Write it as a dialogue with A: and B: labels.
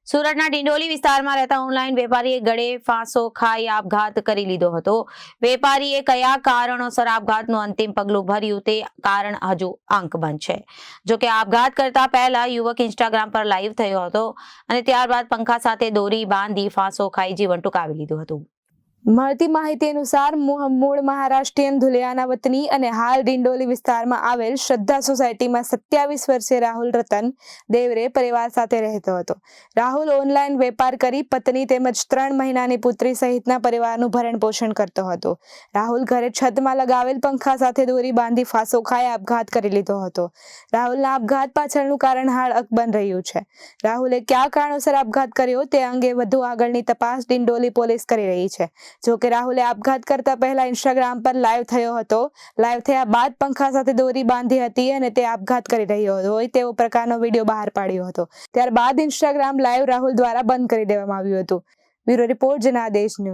A: સુરતના ડિંડોલી વિસ્તારમાં રહેતા ઓનલાઈન વેપારીએ ગળે ફાંસો ખાઈ આપઘાત કરી લીધો હતો. વેપારીએ કયા કારણોસર આપઘાતનું અંતિમ પગલું ભર્યું તે કારણ હજુ આંકબંધ છે. જોકે આપઘાત કરતા પહેલા યુવક ઇન્સ્ટાગ્રામ પર લાઈવ થયો હતો અને ત્યારબાદ પંખા સાથે દોરી બાંધી ફાંસો ખાઈ જીવન ટૂંકાવી લીધું હતું.
B: મળતી માહિતી અનુસાર મૂળ મહારાષ્ટ્રીયન ધુલિયાના વતની અને હાલ ડિંડોલી વિસ્તારમાં આવેલ શ્રદ્ધા સોસાયટીમાં 27 વર્ષીય રાહુલ રતન દેવરે પરિવાર સાથે રહેતો હતો. રાહુલ ઓનલાઈન વેપાર કરી પત્ની તેમજ 3 મહિનાની પુત્રી સહિતના પરિવારનું ભરણ પોષણ કરતો હતો. રાહુલ ઘરે છતમાં લગાવેલ પંખા સાથે દોરી બાંધી ફાંસો ખાઈ આપઘાત કરી લીધો હતો. રાહુલના આપઘાત પાછળનું કારણ હાલ અકબંધ રહ્યું છે. રાહુલે કયા કારણોસર આપઘાત કર્યો તે અંગે વધુ આગળની તપાસ ડિંડોલી પોલીસ કરી રહી છે. જોકે રાહુલે આપઘાત કરતા પહેલા ઇન્સ્ટાગ્રામ પર લાઈવ થયો હતો. લાઈવ થયા બાદ પંખા સાથે દોરી બાંધી હતી અને તે આપઘાત કરી રહ્યો હોય તેવો પ્રકારનો વિડીયો બહાર પાડ્યો હતો. ત્યારબાદ ઇન્સ્ટાગ્રામ લાઈવ રાહુલ દ્વારા બંધ કરી દેવામાં આવ્યું હતું. Bureau report Janadesh news.